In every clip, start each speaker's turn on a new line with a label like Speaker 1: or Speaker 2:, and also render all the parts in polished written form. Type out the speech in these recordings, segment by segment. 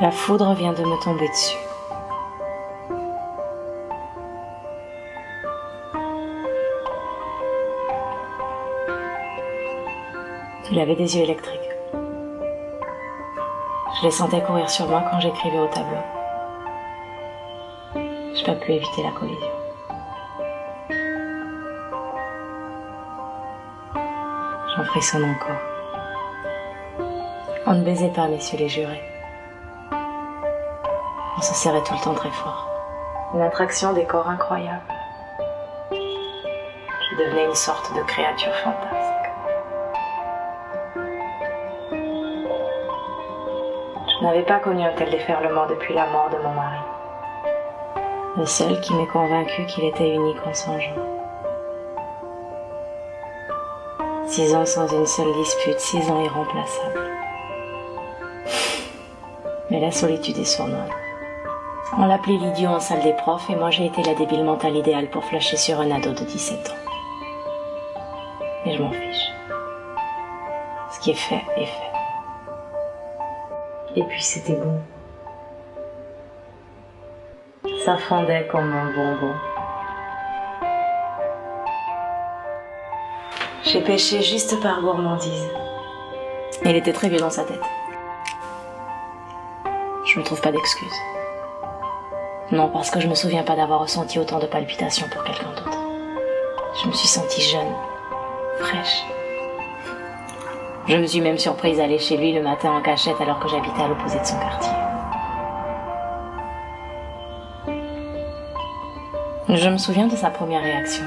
Speaker 1: La foudre vient de me tomber dessus. Il avait des yeux électriques. Je les sentais courir sur moi quand j'écrivais au tableau. Je n'ai pas pu éviter la collision. J'en frissonne encore. On ne baisait pas, messieurs les jurés. On se serrait tout le temps très fort. Une attraction des corps incroyable. Je devenais une sorte de créature fantasque. Je n'avais pas connu un tel déferlement depuis la mort de mon mari. Le seul qui m'ait convaincu qu'il était unique en son genre. 6 ans sans une seule dispute, 6 ans irremplaçables. Mais la solitude est sournoise. On l'appelait l'idiot en salle des profs et moi j'ai été la débile mentale idéale pour flasher sur un ado de 17 ans. Mais je m'en fiche. Ce qui est fait est fait. Et puis c'était bon. Ça fondait comme un bonbon. J'ai péché juste par gourmandise. Et il était très vieux dans sa tête. Je ne trouve pas d'excuses. Non, parce que je me souviens pas d'avoir ressenti autant de palpitations pour quelqu'un d'autre. Je me suis sentie jeune, fraîche. Je me suis même surprise à aller chez lui le matin en cachette alors que j'habitais à l'opposé de son quartier. Je me souviens de sa première réaction.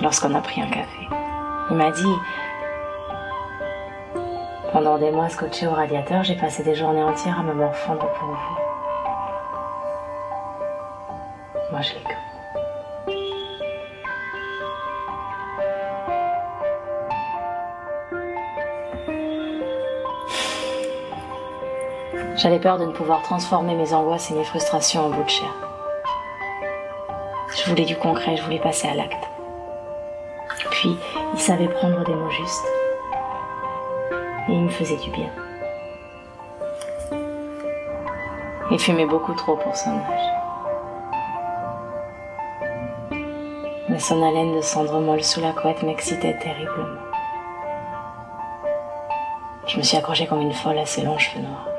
Speaker 1: Lorsqu'on a pris un café. Il m'a dit: pendant des mois scotché au radiateur, j'ai passé des journées entières à me morfondre pour vous. Moi, je l'ai cru. J'avais peur de ne pouvoir transformer mes angoisses et mes frustrations en bout de chair. Je voulais du concret, je voulais passer à l'acte. Puis, il savait prendre des mots justes. Et il me faisait du bien. Il fumait beaucoup trop pour son âge. Mais son haleine de cendre molle sous la couette m'excitait terriblement. Je me suis accrochée comme une folle à ses longs cheveux noirs.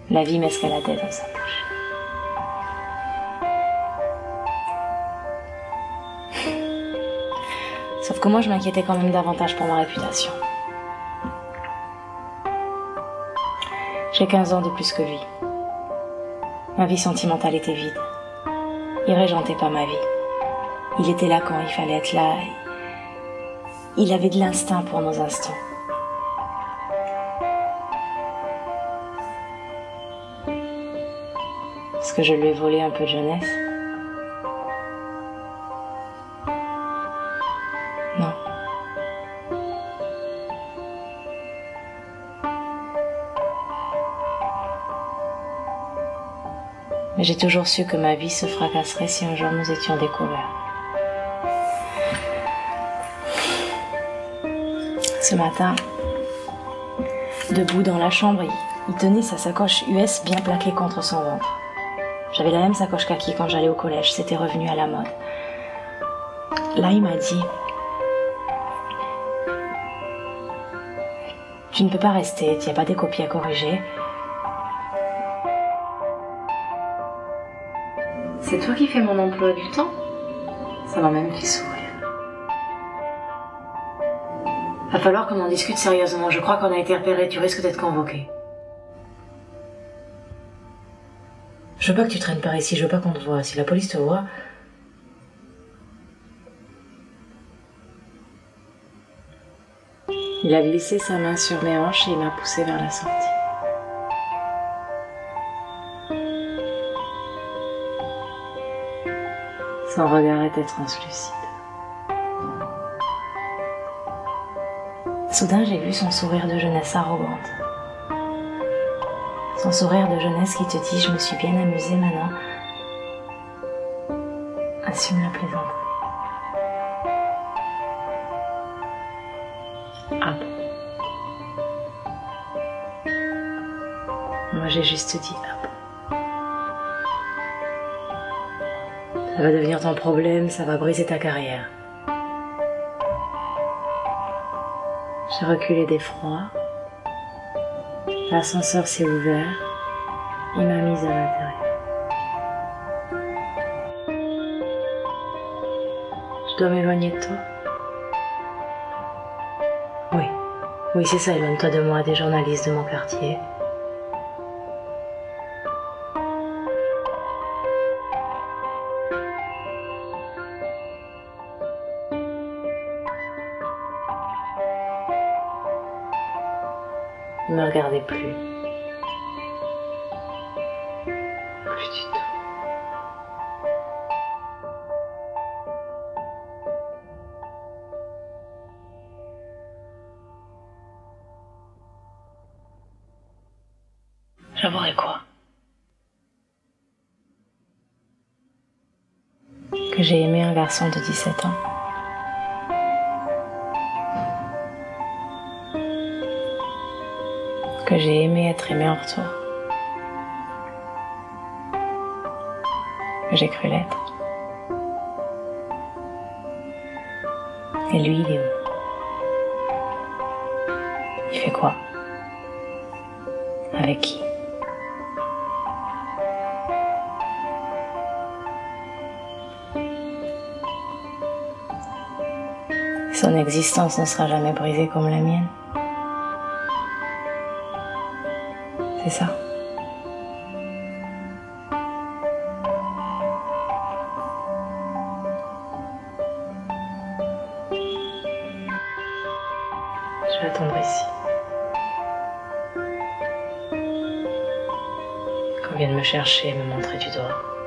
Speaker 1: La vie m'escaladait dans sa bouche. Sauf que moi, je m'inquiétais quand même davantage pour ma réputation. J'ai 15 ans de plus que lui. Ma vie sentimentale était vide. Il régentait pas ma vie. Il était là quand il fallait être là. Il avait de l'instinct pour nos instants. Est-ce que je lui ai volé un peu de jeunesse? Non. Mais j'ai toujours su que ma vie se fracasserait si un jour nous étions découverts. Ce matin, debout dans la chambre, il tenait sa sacoche US bien plaquée contre son ventre. J'avais la même sacoche kaki quand j'allais au collège, c'était revenu à la mode. Là, il m'a dit: tu ne peux pas rester, tu n'as pas des copies à corriger. C'est toi qui fais mon emploi du temps? Ça m'a même fait sourire. Va falloir qu'on en discute sérieusement, je crois qu'on a été repéré, tu risques d'être convoqué. Je veux pas que tu traînes par ici, je veux pas qu'on te voie. Si la police te voit... Il a glissé sa main sur mes hanches et il m'a poussé vers la sortie. Son regard était translucide. Soudain, j'ai vu son sourire de jeunesse arrogante. Son sourire de jeunesse qui te dit: je me suis bien amusée maintenant. Assume la plaisanterie. Ah bon. Moi j'ai juste dit hop. Ça va devenir ton problème, ça va briser ta carrière. J'ai reculé d'effroi. L'ascenseur s'est ouvert. Il m'a mise à l'intérieur. Je dois m'éloigner de toi. Oui, c'est ça, éloigne-toi de moi, des journalistes de mon quartier. Ne me regardez plus. Plus du tout. J'avouerai quoi? Que j'ai aimé un garçon de 17 ans. Que j'ai aimé être aimé en retour. Que j'ai cru l'être. Et lui, il est où? Il fait quoi? Avec qui? Son existence ne sera jamais brisée comme la mienne. C'est ça. Je vais attendre ici. Qu'on vienne me chercher et me montrer du doigt.